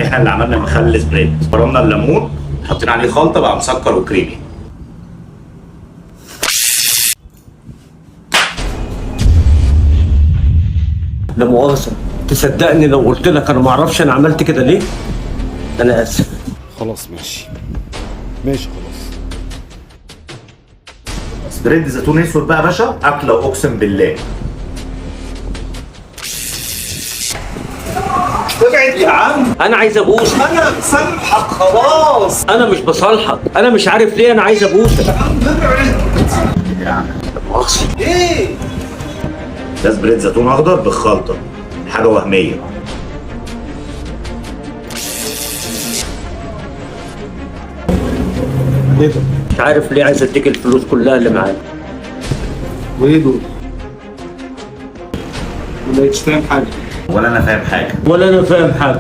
احنا اللي عملنا المخلل سبريد، فرمنا الليمون حطينا عليه خلطه بقى مسكر وكريمي. لا مؤاخذة، تصدقني لو قلت لك انا ما اعرفش انا عملت كده ليه؟ انا اسف. خلاص ماشي خلاص. سبريد زيتون اسود بقى يا باشا، اكله اقسم بالله. ابعد يا عم، انا عايز ابوسك. انا بسامحك خلاص. انا مش بصالحك، انا مش عارف ليه انا عايز ابوسك. يا عم ابعد يا عم. لا مؤاخذة. ايه ده؟ سبريد زيتون اخضر بالخلطه، حاجه وهميه. ايه ده؟ مش عارف ليه عايز اديك الفلوس كلها اللي معايا. وايه دول؟ ما بقتش فاهم حاجه. ولا انا فاهم حاجه. ولا انا فاهم حاجة.